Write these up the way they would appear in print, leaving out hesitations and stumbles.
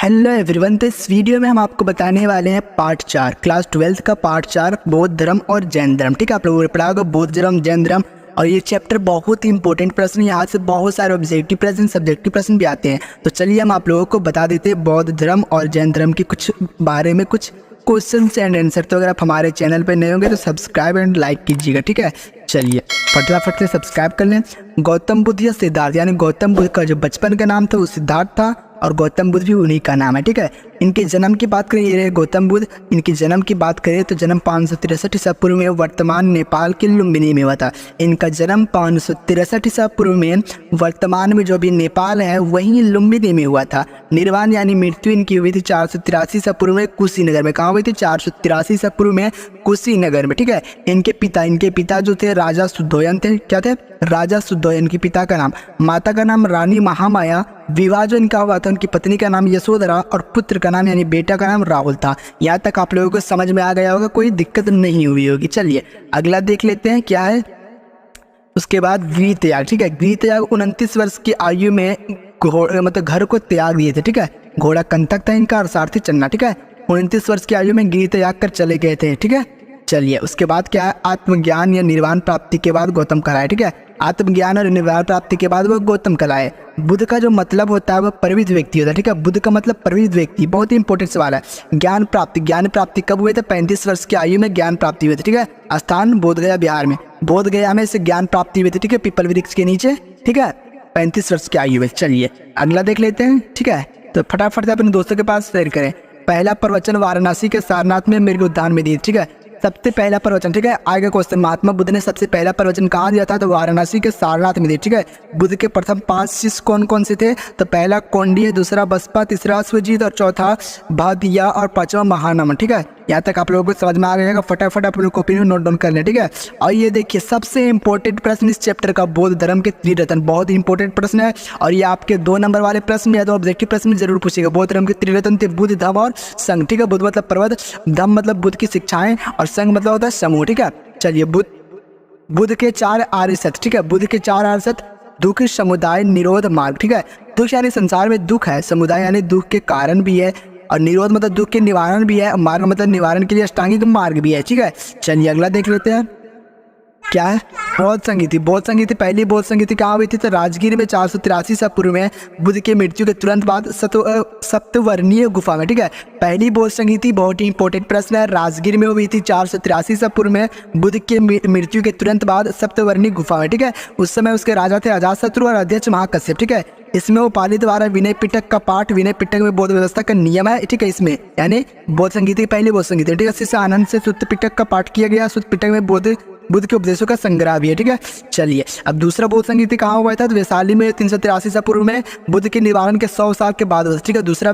Hello everyone. तो इस video में हम आपको बताने वाले हैं पार्ट 4 क्लास 12 का पार्ट 4 बौद्ध धर्म और जैन धर्म। ठीक है, आप लोगों ने पढ़ा होगा बौद्ध धर्म जैन धर्म, और ये चैप्टर बहुत ही इंपॉर्टेंट प्रश्न, यहाँ से बहुत सारे ऑब्जेक्टिव प्रश्न सब्जेक्टिव प्रश्न भी आते हैं। तो चलिए हम आप लोगों को बता देते हैं बौद्ध धर्म और जैन धर्म के कुछ बारे में कुछ क्वेश्चन एंड आंसर। तो अगर आप हमारे चैनल पर नए होंगे तो सब्सक्राइब एंड लाइक कीजिएगा। ठीक है, चलिए फटाफट से सब्सक्राइब कर लें। गौतम बुद्ध या सिद्धार्थ, यानी गौतम बुद्ध का जो बचपन का नाम था वो सिद्धार्थ था और गौतम बुद्ध भी उन्हीं का नाम है। ठीक है, इनके जन्म की बात करें, ये रहे गौतम बुद्ध। इनके जन्म की बात करें तो जन्म 563 ईसा पूर्व में वर्तमान नेपाल के लुम्बिनी में हुआ था। इनका जन्म 563 ईसा पूर्व में वर्तमान में जो भी नेपाल है वहीं लुम्बिनी में हुआ था। निर्वाण यानी मृत्यु इनकी हुई थी 483 ईसा पूर्व में कुशीनगर में। कहाँ हुई थी? 483 ईसा पूर्व में कुशीनगर में। ठीक है, इनके पिता जो थे राजा सुद्धोयन थे। क्या थे? राजा सुद्धोयन के पिता का नाम। माता का नाम रानी महामाया। विवाह जो इनका हुआ था उनकी पत्नी का नाम यशोधरा और पुत्र का नाम यानी बेटा का नाम राहुल था। यहाँ तक आप लोगों को समझ में आ गया होगा, कोई दिक्कत नहीं हुई होगी। चलिए अगला देख लेते हैं क्या है। उसके बाद गृह त्याग। ठीक है, गृह त्याग 29 वर्ष की आयु में मतलब घर को त्याग दिए थे। ठीक है, घोड़ा कंटक था इनका और सारथी चन्ना। ठीक है, 29 वर्ष की आयु में गृह त्याग कर चले गए थे। ठीक है, चलिए उसके बाद क्या है, आत्मज्ञान या निर्वाण प्राप्ति के बाद गौतम कहलाए। ठीक है, आत्मज्ञान और निर्वाण प्राप्ति के बाद वो गौतम कहलाए। बुद्ध का जो मतलब होता है वह परिवित व्यक्ति होता है। ठीक है, बुद्ध का मतलब परिवित व्यक्ति, बहुत ही इंपॉर्टेंट सवाल है। ज्ञान प्राप्ति कब हुए थे? 35 वर्ष की आयु में ज्ञान प्राप्ति हुई थी। ठीक है, स्थान बोधगया बिहार में। बोधगया में से ज्ञान प्राप्ति हुई थी। ठीक है, पीपल वृक्ष के नीचे। ठीक है, 35 वर्ष की आयु में। चलिए अगला देख लेते हैं। ठीक है, तो फटाफट से अपने दोस्तों के पास शेयर करें। पहला प्रवचन वाराणसी के सारनाथ में मृग उद्यान में दिए। ठीक है, सबसे पहला प्रवचन। ठीक है, आगे क्वेश्चन, महात्मा बुद्ध ने सबसे पहला प्रवचन कहाँ दिया था? तो वाराणसी के सारनाथ में दिया। ठीक है, बुद्ध के प्रथम 5 शिष्य कौन कौन से थे? तो पहला कौंडिन्य, दूसरा बसपा, तीसरा अश्वजीत और चौथा भादिया और पांचवा महानमन। ठीक है, यहाँ तक आप लोगों को समझ में आ गया। फटाफट आप लोग कॉपी में नोट डाउन कर लें। ठीक है, और ये देखिए सबसे इंपॉर्टेंट प्रश्न इस चैप्टर का, बौद्ध धर्म के त्रिरत्न, बहुत ही इंपॉर्टेंट प्रश्न है। और ये आपके 2 नंबर वाले प्रश्न में या तो ऑब्जेक्टिव प्रश्न में जरूर पूछेगा। बौद्ध धर्म के त्रिरत्न थे बुद्ध, धम्म और संघ। ठीक है, बुद्ध मतलब पर्वत, धम्म मतलब बुद्ध की शिक्षाएं और संघ मतलब होता है समूह। ठीक है, चलिए बुद्ध के 4 आर्य सत्य। ठीक है, बुद्ध के 4 आर्य सत्य, दुख, समुदाय, निरोध, मार्ग। ठीक है, दुख यानी संसार में दुख है, समुदाय यानी दुख के कारण भी है, और निरोध मतलब दुख के निवारण भी है, और मार्ग मतलब निवारण के लिए अष्टांगिक मार्ग भी है। ठीक है, चलिए अगला देख लेते हैं क्या है। बौद्ध संगीति। बौद्ध संगीति, पहली बौद्ध संगीति कहाँ हुई थी? तो राजगीर में 483 ईसा पूर्व में बुद्ध के मृत्यु के तुरंत बाद सप्तवर्णीय गुफा में। ठीक है, पहली बौद्ध संगीति बहुत ही इंपॉर्टेंट प्रश्न है, राजगीर में हुई थी 483 ईसा पूर्व में बुद्ध के मृत्यु के तुरंत बाद सप्तवर्णीय गुफा में। ठीक है, उस समय उसके राजा थे अजातशत्रु और अध्यक्ष महाकश्यप। ठीक है, इसमें वो पाली द्वारा विनय पिटक का पाठ, विनय पिटक में बौद्ध व्यवस्था का नियम है। ठीक है, इसमें यानी बौद्ध संगीति पहली बौद्ध संगीति। ठीक है, शिष्य आनंद से सुत्त पिटक का पाठ किया गया। सुत्त पिटक में बुद्ध के उपदेशों का संग्रह भी है। ठीक है, चलिए अब दूसरा बौद्ध संगीति कहाँ हुआ था? तो वैशाली में 383 ईसा पूर्व में बुद्ध के निवारण के 100 साल के बाद हुआ। ठीक है, दूसरा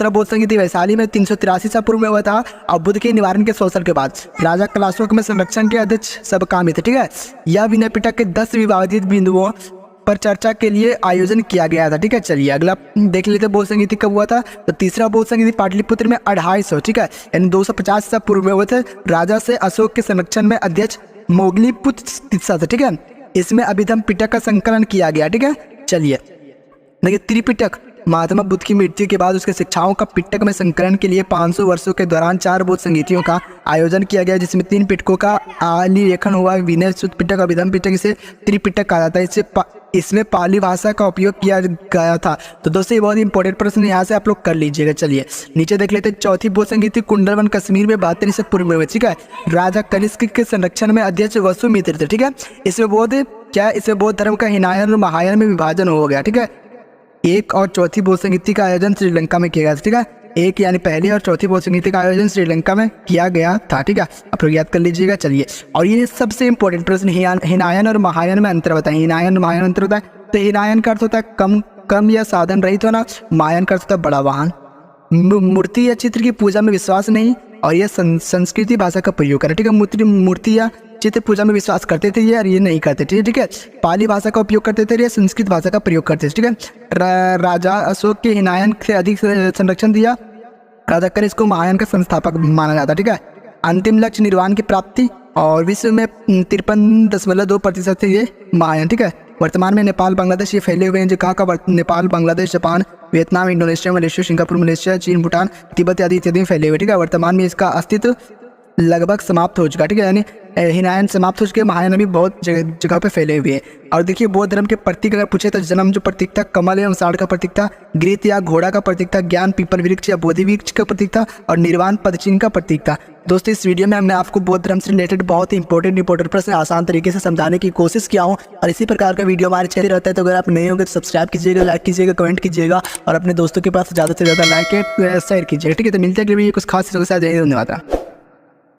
बौद्ध संगीति वैशाली में 383 ईसा पूर्व में हुआ था और बुद्ध के निवारण के 100 साल के बाद। राजा कलाशोक में संरक्षण के अध्यक्ष सब कामी थे। ठीक है, यह विनय पिटक के 10 विवादित बिंदुओं पर चर्चा के लिए आयोजन किया गया था। ठीक है, चलिए अगला देख लेते हैं बौद्ध संगीति कब हुआ था। तो तीसरा बौद्ध संगीति पाटलिपुत्र में 250। ठीक है, यानी 250 ईसा पूर्व में हुए थे। राजा से अशोक के संरक्षण में अध्यक्ष मोगलीपुत्र तिस्सा था। ठीक है, इसमें अभिधम पिटक का संकलन किया गया। ठीक है, चलिए देखिए त्रिपिटक, महात्मा बुद्ध की मृत्यु के बाद उसके शिक्षाओं का पिटक में संकलन के लिए 500 वर्षों के दौरान 4 बौद्ध संगीतियों का आयोजन किया गया, जिसमें 3 पिटकों का आलेखन हुआ। विनय सुत्त पिटक, अभिधम पिटक, इसे त्रिपिटक कहा जाता है। इसमें पाली भाषा का उपयोग किया गया था। तो दोस्तों ये बहुत ही इंपॉर्टेंट प्रश्न यहाँ से आप लोग कर लीजिएगा। चलिए नीचे देख लेते हैं। चौथी बौद्ध संगीति कुंडलवन कश्मीर में 72 ईसा पूर्व में हुई। ठीक है, राजा कनिष्क के संरक्षण में अध्यक्ष वसुमित्र थे। ठीक है, इसमें बौद्ध धर्म का हिनायन और महायान में विभाजन हो गया। ठीक है, एक और चौथी बौद्ध संगीति का आयोजन श्रीलंका में किया गया था। ठीक है, एक यानी पहली और चौथी बौद्ध संगीति का आयोजन श्रीलंका में किया गया था। ठीक है, आप लोग याद कर लीजिएगा। चलिए, और ये सबसे इंपॉर्टेंट प्रश्न, हिनायन और महायान में अंतर बताएं। हिनायन और महायान अंतर होता है। तो हिनायन का अर्थ होता है कम या साधन रहित होना, महायान का अर्थ होता है बड़ा वाहन। मूर्ति या चित्र की पूजा में विश्वास नहीं, और यह संस्कृति भाषा का प्रयोग करें। ठीक है, मूर्ति या चित्र पूजा में विश्वास करते थे ये, और ये नहीं करते थे। ठीक है, पाली भाषा का उपयोग करते थे, ये संस्कृत भाषा का प्रयोग करते थे। ठीक है, राजा अशोक के हिनायन से अधिक संरक्षण दिया। राजा कनिष्क को महायान का संस्थापक माना जाता है। ठीक है, अंतिम लक्ष्य निर्वाण की प्राप्ति, और विश्व में 53.2% ये महायान। ठीक है, वर्तमान में नेपाल बांग्लादेश ये फैले हुए हैं। जो कहाँ Nepal Bangladesh Japan Vietnam Indonesia Malaysia Singapore Malaysia चीन भूटान तिब्बत आदि इत्यादि में फैले हुए। ठीक है, वर्तमान में इसका अस्तित्व लगभग समाप्त हो चुका है। ठीक है, यानी हिनायन समाप्त हो चुके, महायान भी बहुत जगह पे फैले हुए हैं। और देखिए बौद्ध धर्म के प्रतीक अगर पूछे तो जन्म जो प्रतीक था कमल एवं साढ़ का प्रतीक था, गृत या घोड़ा का प्रतीक था, ज्ञान पीपल वृक्ष या बोधि वृक्ष का प्रतीक था और निर्वाण पदचिन्ह का प्रतीक था। दोस्तों इस वीडियो में हमने आपको बौद्ध धर्म से रिलेटेड बहुत ही इंपॉर्टेंट प्रश्न आसान तरीके से समझाने की कोशिश किया हूँ। और इसी प्रकार का वीडियो हमारे चैनल रहता है, तो अगर आप नए होंगे तो सब्सक्राइब कीजिएगा, लाइक कीजिएगा, कमेंट कीजिएगा और अपने दोस्तों के पास ज़्यादा से ज़्यादा लाइक शेयर कीजिएगा। ठीक है, तो मिलते हैं अगले वीडियो कुछ खास चीज़ों के साथ। धन्यवाद।